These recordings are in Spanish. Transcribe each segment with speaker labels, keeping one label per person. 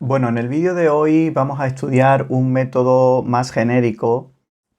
Speaker 1: Bueno, en el vídeo de hoy vamos a estudiar un método más genérico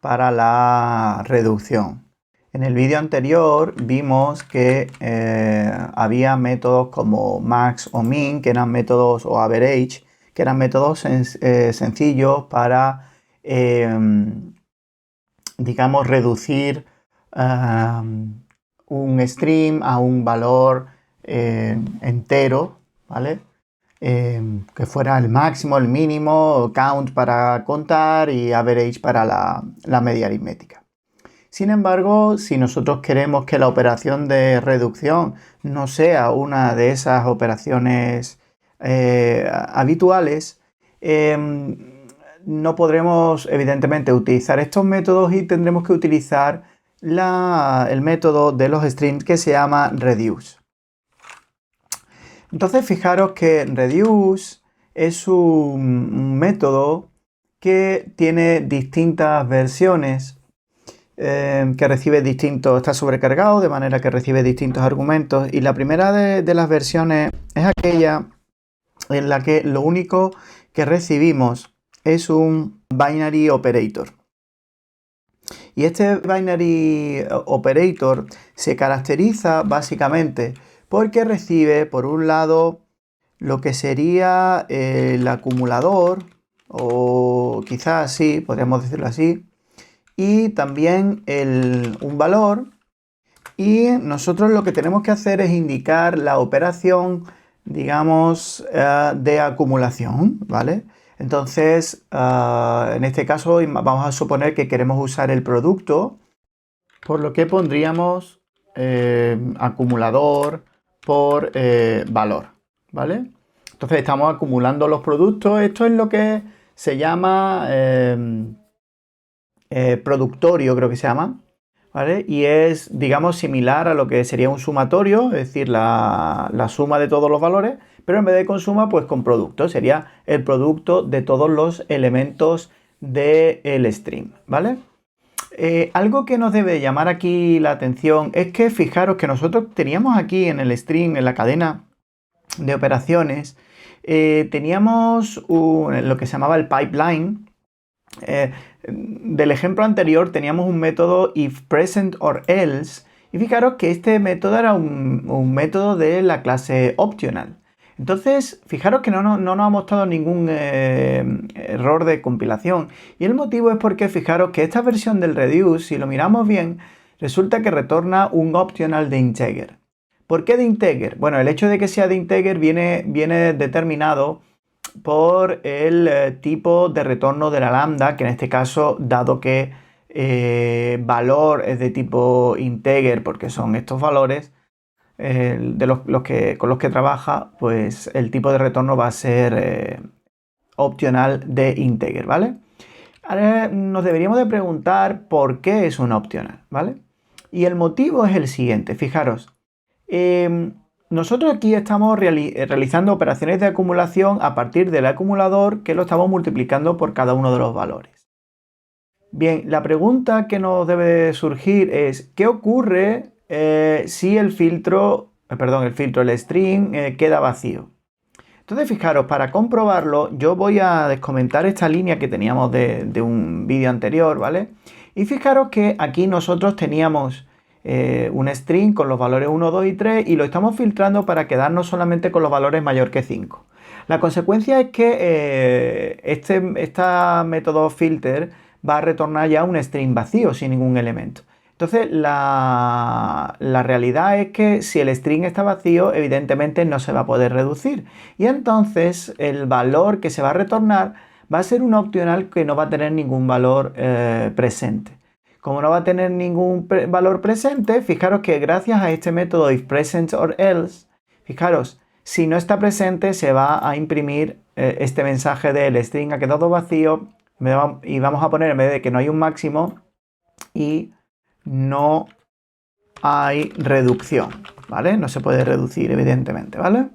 Speaker 1: para la reducción. En el vídeo anterior vimos que había métodos como max o min, que eran métodos, o average, que eran métodos sencillos para, digamos, reducir un string a un valor entero, ¿vale? Que fuera el máximo, el mínimo, count para contar y average para la media aritmética. Sin embargo, si nosotros queremos que la operación de reducción no sea una de esas operaciones habituales, no podremos evidentemente utilizar estos métodos y tendremos que utilizar el método de los strings que se llama reduce. Entonces fijaros que reduce es un método que tiene distintas versiones, que recibe está sobrecargado de manera que recibe distintos argumentos, y la primera de las versiones es aquella en la que lo único que recibimos es un binary operator. Y este binary operator se caracteriza básicamente porque recibe, por un lado, lo que sería el acumulador, o quizás sí, podríamos decirlo así, y también un valor, y nosotros lo que tenemos que hacer es indicar la operación, digamos, de acumulación, ¿vale? Entonces, en este caso vamos a suponer que queremos usar el producto, por lo que pondríamos acumulador por valor, ¿vale? Entonces estamos acumulando los productos. Esto es lo que se llama productorio, creo que se llama, ¿vale? Y es, digamos, similar a lo que sería un sumatorio, es decir, la suma de todos los valores, pero en vez de con suma, pues con producto. Sería el producto de todos los elementos del string, ¿vale? Algo que nos debe llamar aquí la atención es que fijaros que nosotros teníamos aquí en el string, en la cadena de operaciones, teníamos lo que se llamaba el pipeline. Del ejemplo anterior teníamos un método if present or else, y fijaros que este método era un método de la clase optional. Entonces, fijaros que no nos ha mostrado ningún error de compilación. Y el motivo es porque fijaros que esta versión del reduce, si lo miramos bien, resulta que retorna un optional de integer. ¿Por qué de integer? Bueno, el hecho de que sea de integer viene determinado por el tipo de retorno de la lambda, que en este caso, dado que valor es de tipo integer, porque son estos valores, con los que trabaja, pues el tipo de retorno va a ser opcional de integer, ¿vale? Ahora nos deberíamos de preguntar por qué es un opcional, ¿vale? Y el motivo es el siguiente, fijaros. Nosotros aquí estamos realizando operaciones de acumulación a partir del acumulador, que lo estamos multiplicando por cada uno de los valores. Bien, la pregunta que nos debe surgir es, ¿qué ocurre si el string queda vacío? Entonces, fijaros, para comprobarlo, yo voy a descomentar esta línea que teníamos de un vídeo anterior, ¿vale? Y fijaros que aquí nosotros teníamos un string con los valores 1, 2 y 3, y lo estamos filtrando para quedarnos solamente con los valores mayor que 5. La consecuencia es que este método filter va a retornar ya un string vacío, sin ningún elemento. Entonces, la realidad es que si el string está vacío, evidentemente no se va a poder reducir. Y entonces el valor que se va a retornar va a ser un opcional que no va a tener ningún valor presente. Como no va a tener ningún valor presente, fijaros que gracias a este método if present or else, fijaros, si no está presente se va a imprimir este mensaje del string ha quedado vacío, y vamos a poner en vez de que no hay un máximo y no hay reducción, ¿vale? No se puede reducir, evidentemente, ¿vale?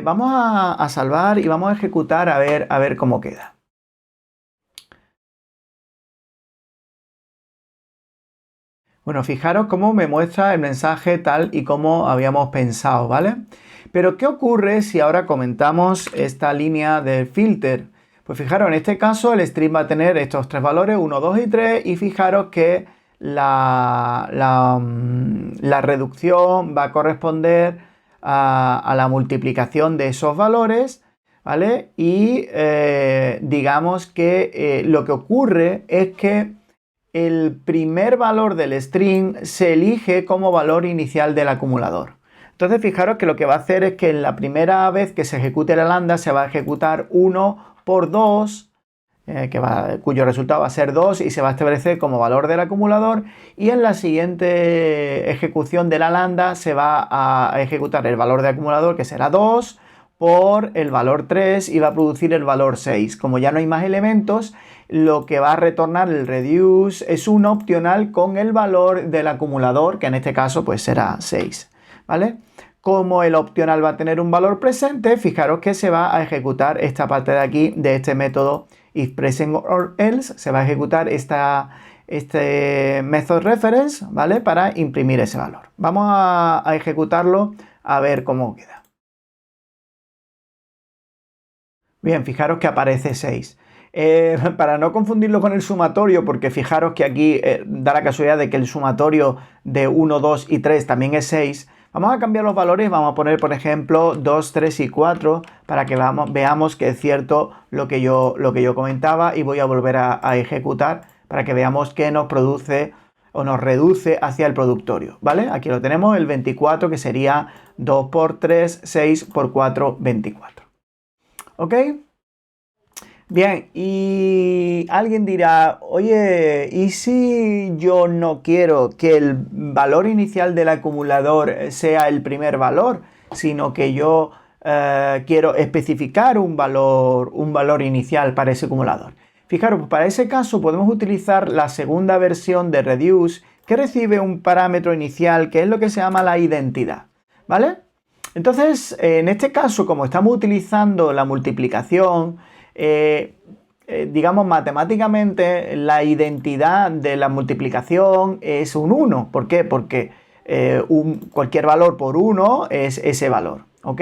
Speaker 1: Vamos a salvar y vamos a ejecutar a ver cómo queda. Bueno, fijaros cómo me muestra el mensaje tal y como habíamos pensado, ¿vale? Pero ¿qué ocurre si ahora comentamos esta línea del filter? Pues fijaros, en este caso el string va a tener estos tres valores, 1, 2 y 3, y fijaros que la reducción va a corresponder a la multiplicación de esos valores, ¿vale? Y digamos que lo que ocurre es que el primer valor del string se elige como valor inicial del acumulador. Entonces fijaros que lo que va a hacer es que en la primera vez que se ejecute la lambda se va a ejecutar 1 por 2, cuyo resultado va a ser 2 y se va a establecer como valor del acumulador, y en la siguiente ejecución de la lambda se va a ejecutar el valor del acumulador, que será 2 por el valor 3, y va a producir el valor 6. Como ya no hay más elementos, lo que va a retornar el reduce es un opcional con el valor del acumulador, que en este caso pues será 6, ¿vale? Como el opcional va a tener un valor presente, fijaros que se va a ejecutar esta parte de aquí de este método if present or else, se va a ejecutar este method reference, ¿vale? Para imprimir ese valor. Vamos a ejecutarlo a ver cómo queda. Bien, fijaros que aparece 6. Para no confundirlo con el sumatorio, porque fijaros que aquí da la casualidad de que el sumatorio de 1, 2 y 3 también es 6, vamos a cambiar los valores, vamos a poner por ejemplo 2, 3 y 4 para que veamos que es cierto lo que yo comentaba, y voy a volver a ejecutar para que veamos que nos produce o nos reduce hacia el productorio, ¿vale? Aquí lo tenemos, el 24, que sería 2 por 3, 6 por 4, 24. ¿Ok? Bien, y alguien dirá, oye, ¿y si yo no quiero que el valor inicial del acumulador sea el primer valor, sino que yo quiero especificar un valor inicial para ese acumulador? Fijaros, pues para ese caso podemos utilizar la segunda versión de reduce, que recibe un parámetro inicial que es lo que se llama la identidad, ¿vale? Entonces, en este caso, como estamos utilizando la multiplicación, digamos, matemáticamente la identidad de la multiplicación es un 1. ¿Por qué? Porque cualquier valor por 1 es ese valor, ¿ok?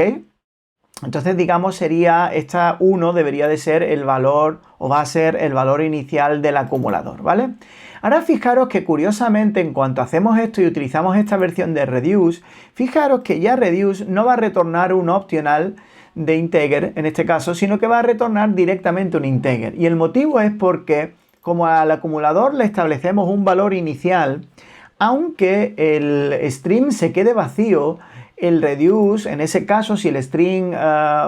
Speaker 1: Entonces, digamos, esta 1 debería de ser el valor, o va a ser el valor inicial del acumulador, ¿vale? Ahora fijaros que curiosamente, en cuanto hacemos esto y utilizamos esta versión de reduce, fijaros que ya reduce no va a retornar un opcional de integer en este caso, sino que va a retornar directamente un integer. Y el motivo es porque, como al acumulador le establecemos un valor inicial, aunque el string se quede vacío, el reduce, en ese caso, si el string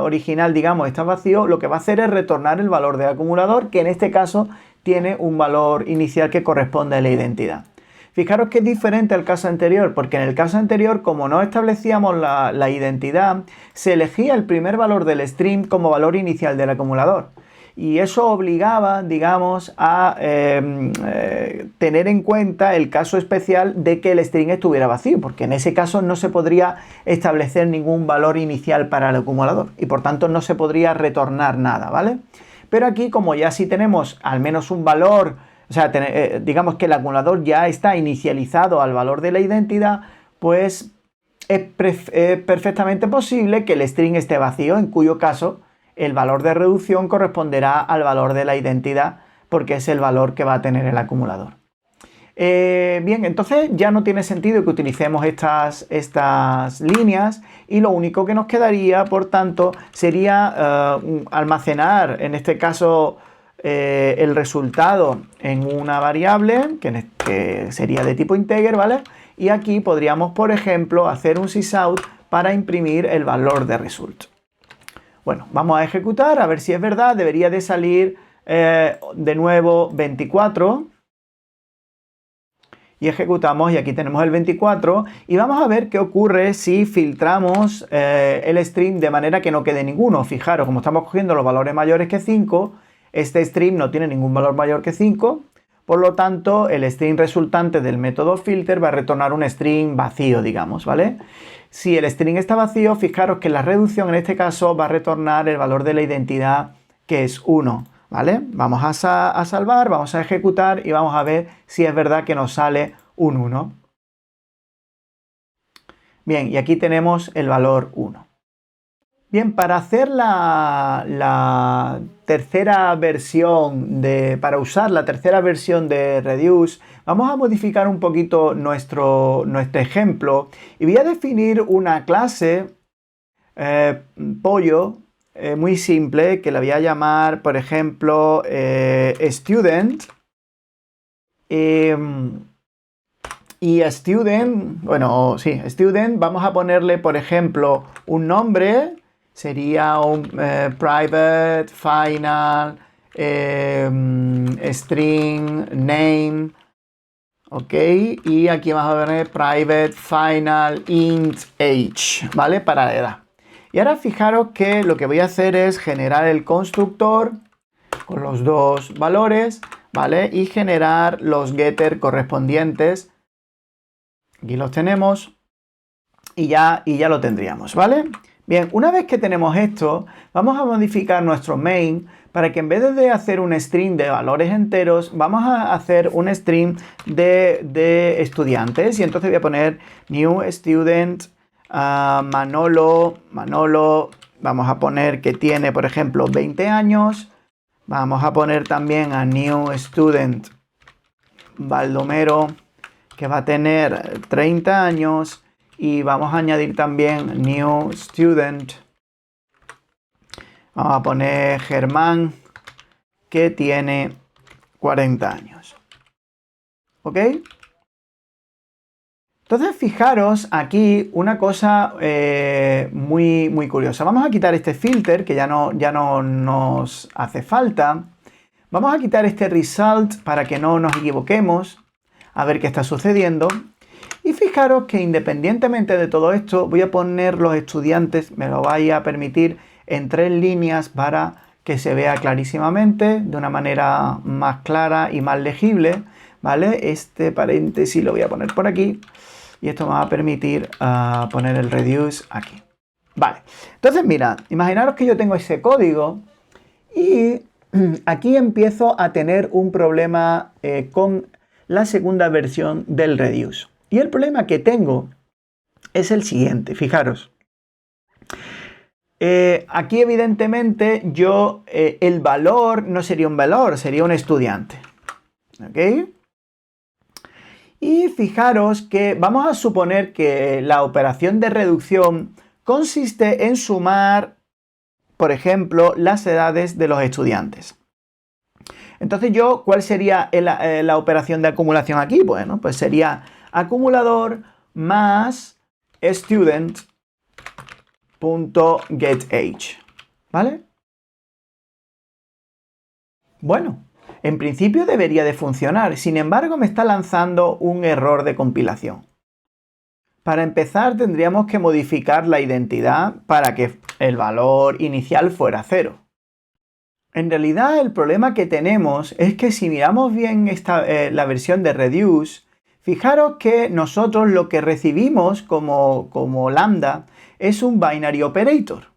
Speaker 1: original, digamos, está vacío, lo que va a hacer es retornar el valor del acumulador, que en este caso tiene un valor inicial que corresponde a la identidad. Fijaros que es diferente al caso anterior, porque en el caso anterior, como no establecíamos la identidad, se elegía el primer valor del string como valor inicial del acumulador. Y eso obligaba, digamos, a tener en cuenta el caso especial de que el string estuviera vacío, porque en ese caso no se podría establecer ningún valor inicial para el acumulador y por tanto no se podría retornar nada, ¿vale? Pero aquí, como ya sí tenemos al menos un valor, o sea, digamos que el acumulador ya está inicializado al valor de la identidad, pues es perfectamente posible que el string esté vacío, en cuyo caso el valor de reducción corresponderá al valor de la identidad, porque es el valor que va a tener el acumulador. Bien, entonces ya no tiene sentido que utilicemos estas líneas, y lo único que nos quedaría, por tanto, sería almacenar, en este caso, el resultado en una variable que sería de tipo integer, ¿vale? Y aquí podríamos, por ejemplo, hacer un sysout para imprimir el valor de result. Bueno, vamos a ejecutar a ver si es verdad. Debería de salir de nuevo 24. Y ejecutamos, y aquí tenemos el 24, y vamos a ver qué ocurre si filtramos el string de manera que no quede ninguno. Fijaros, como estamos cogiendo los valores mayores que 5, este string no tiene ningún valor mayor que 5, por lo tanto el string resultante del método filter va a retornar un string vacío, digamos, ¿vale? Si el string está vacío, fijaros que la reducción en este caso va a retornar el valor de la identidad, que es 1. ¿Vale? Vamos a salvar, vamos a ejecutar y vamos a ver si es verdad que nos sale un 1. Bien, y aquí tenemos el valor 1. Bien, para hacer la tercera versión para usar la tercera versión de Reduce, vamos a modificar un poquito nuestro ejemplo y voy a definir una clase pollo muy simple que la voy a llamar, por ejemplo, student. Y a student, bueno, sí, student, vamos a ponerle, por ejemplo, un nombre, sería un private, final, string, name, ok, y aquí vamos a poner private, final, int, age, ¿vale? Para la edad. Y ahora fijaros que lo que voy a hacer es generar el constructor con los dos valores, ¿vale? Y generar los getter correspondientes. Aquí los tenemos y ya lo tendríamos, ¿vale? Bien, una vez que tenemos esto, vamos a modificar nuestro main para que en vez de hacer un string de valores enteros, vamos a hacer un string de estudiantes. Y entonces voy a poner new student Manolo, vamos a poner que tiene, por ejemplo, 20 años. Vamos a poner también a new student Baldomero, que va a tener 30 años, y vamos a añadir también new student. Vamos a poner Germán, que tiene 40 años. ¿Ok? Entonces, fijaros aquí una cosa muy curiosa. Vamos a quitar este filter, que ya no nos hace falta. Vamos a quitar este result para que no nos equivoquemos. A ver qué está sucediendo. Y fijaros que independientemente de todo esto, voy a poner los estudiantes, me lo vaya a permitir, en 3 líneas para que se vea clarísimamente, de una manera más clara y más legible, ¿vale? Este paréntesis lo voy a poner por aquí y esto me va a permitir poner el reduce aquí. Vale, entonces mirad, imaginaros que yo tengo ese código y aquí empiezo a tener un problema con la segunda versión del reduce. Y el problema que tengo es el siguiente, fijaros. Aquí evidentemente yo, el valor no sería un valor, sería un estudiante. ¿Ok? Y fijaros que vamos a suponer que la operación de reducción consiste en sumar, por ejemplo, las edades de los estudiantes. Entonces ¿cuál sería la operación de acumulación aquí? Bueno, pues sería acumulador más student.getAge, ¿vale? Bueno, en principio debería de funcionar, sin embargo me está lanzando un error de compilación. Para empezar tendríamos que modificar la identidad para que el valor inicial fuera 0. En realidad el problema que tenemos es que si miramos bien la versión de Reduce, fijaros que nosotros lo que recibimos como lambda es un binary operator.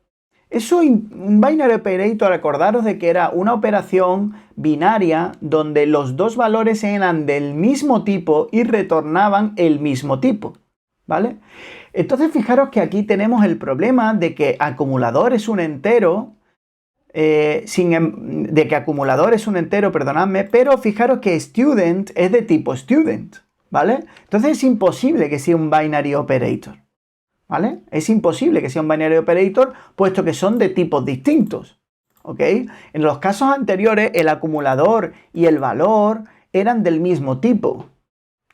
Speaker 1: Un binary operator, acordaros de que era una operación binaria donde los dos valores eran del mismo tipo y retornaban el mismo tipo, ¿vale? Entonces fijaros que aquí tenemos el problema de que acumulador es un entero, perdonadme, pero fijaros que student es de tipo student, ¿vale? Entonces es imposible que sea un binary operator, ¿vale? Es imposible que sea un binary operator puesto que son de tipos distintos, ¿ok? En los casos anteriores el acumulador y el valor eran del mismo tipo,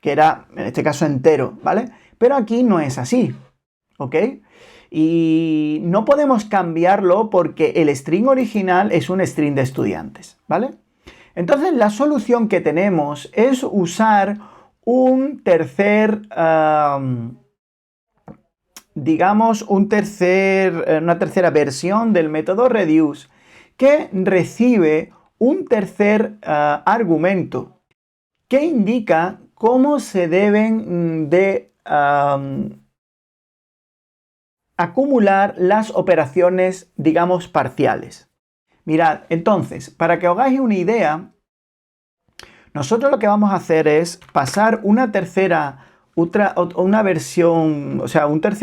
Speaker 1: que era en este caso entero, ¿vale? Pero aquí no es así, ¿ok? Y no podemos cambiarlo porque el string original es un string de estudiantes, ¿vale? Entonces la solución que tenemos es usar una tercera versión del método reduce que recibe un tercer argumento que indica cómo se deben de acumular las operaciones, digamos, parciales. Mirad, entonces, para que os hagáis una idea, nosotros lo que vamos a hacer es pasar un tercer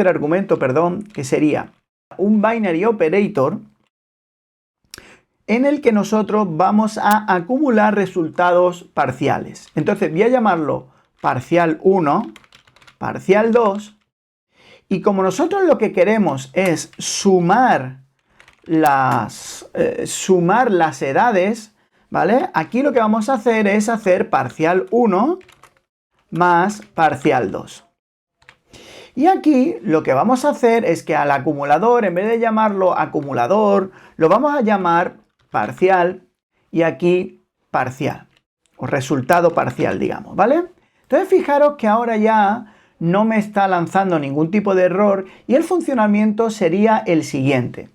Speaker 1: argumento, perdón, que sería un binary operator en el que nosotros vamos a acumular resultados parciales. Entonces voy a llamarlo parcial 1, parcial 2, y como nosotros lo que queremos es sumar las edades, ¿vale? Aquí lo que vamos a hacer es hacer parcial 1 más parcial 2. Y aquí lo que vamos a hacer es que al acumulador, en vez de llamarlo acumulador, lo vamos a llamar parcial y aquí parcial, o resultado parcial, digamos, ¿vale? Entonces fijaros que ahora ya no me está lanzando ningún tipo de error y el funcionamiento sería el siguiente.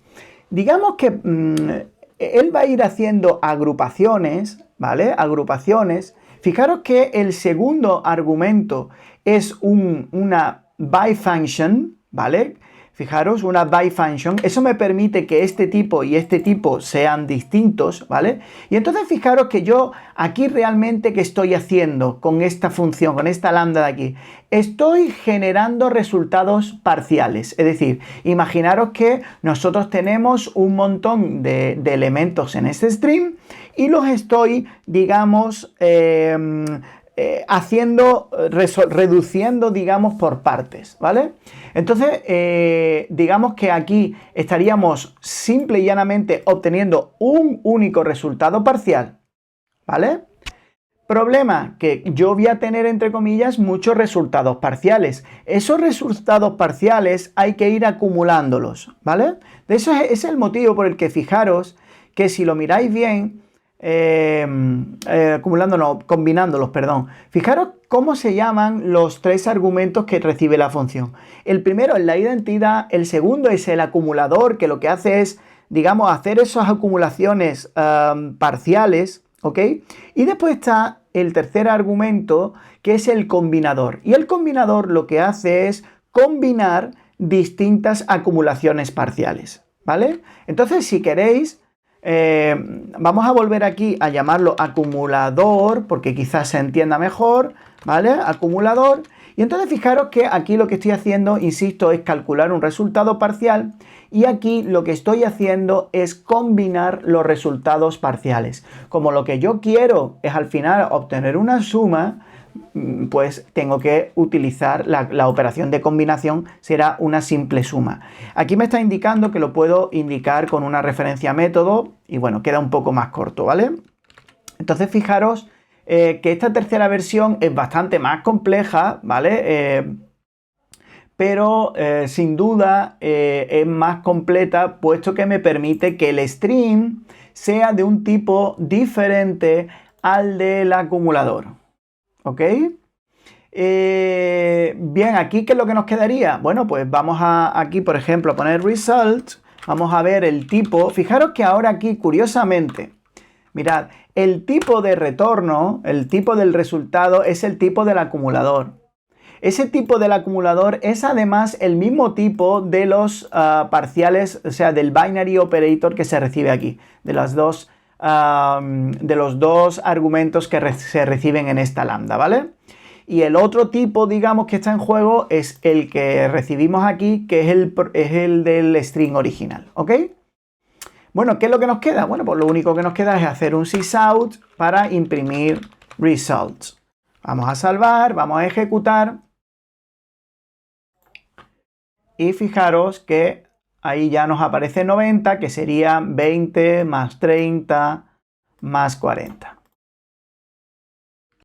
Speaker 1: Digamos que él va a ir haciendo agrupaciones, ¿vale? Agrupaciones. Fijaros que el segundo argumento es una by function, ¿vale? Fijaros, una by function. Eso me permite que este tipo y este tipo sean distintos, ¿vale? Y entonces fijaros que yo aquí realmente, ¿qué estoy haciendo con esta función, con esta lambda de aquí? Estoy generando resultados parciales. Es decir, imaginaros que nosotros tenemos un montón de elementos en este string y los estoy, digamos, reduciendo, digamos, por partes, ¿vale? Entonces, digamos que aquí estaríamos simple y llanamente obteniendo un único resultado parcial, ¿vale? Problema, que yo voy a tener, entre comillas, muchos resultados parciales. Esos resultados parciales hay que ir acumulándolos, ¿vale? Ese es el motivo por el que fijaros que si lo miráis bien, combinándolos, perdón. Fijaros cómo se llaman los tres argumentos que recibe la función. El primero es la identidad, el segundo es el acumulador, que lo que hace es, digamos, hacer esas acumulaciones parciales, ¿ok? Y después está el tercer argumento, que es el combinador. Y el combinador lo que hace es combinar distintas acumulaciones parciales, ¿vale? Entonces, si queréis, vamos a volver aquí a llamarlo acumulador, porque quizás se entienda mejor, ¿vale? Acumulador. Y entonces fijaros que aquí lo que estoy haciendo, insisto, es calcular un resultado parcial y aquí lo que estoy haciendo es combinar los resultados parciales. Como lo que yo quiero es al final obtener una suma, pues tengo que utilizar la operación de combinación, será una simple suma. Aquí me está indicando que lo puedo indicar con una referencia a método y bueno, queda un poco más corto, ¿vale? Entonces fijaros que esta tercera versión es bastante más compleja, ¿vale? Pero sin duda es más completa, puesto que me permite que el string sea de un tipo diferente al del acumulador. ¿Ok? Bien, aquí, ¿qué es lo que nos quedaría? Bueno, pues vamos a aquí, por ejemplo, a poner result. Vamos a ver el tipo. Fijaros que ahora aquí, curiosamente, mirad, el tipo de retorno, el tipo del resultado es el tipo del acumulador. Ese tipo del acumulador es además el mismo tipo de los parciales, o sea, del binary operator que se recibe aquí, de los dos argumentos que se reciben en esta lambda, ¿vale? Y el otro tipo, digamos, que está en juego es el que recibimos aquí, que es el del string original, ¿ok? Bueno, ¿qué es lo que nos queda? Bueno, pues lo único que nos queda es hacer un sysout para imprimir results. Vamos a salvar, vamos a ejecutar. Y fijaros que ahí ya nos aparece 90, que sería 20 más 30 más 40.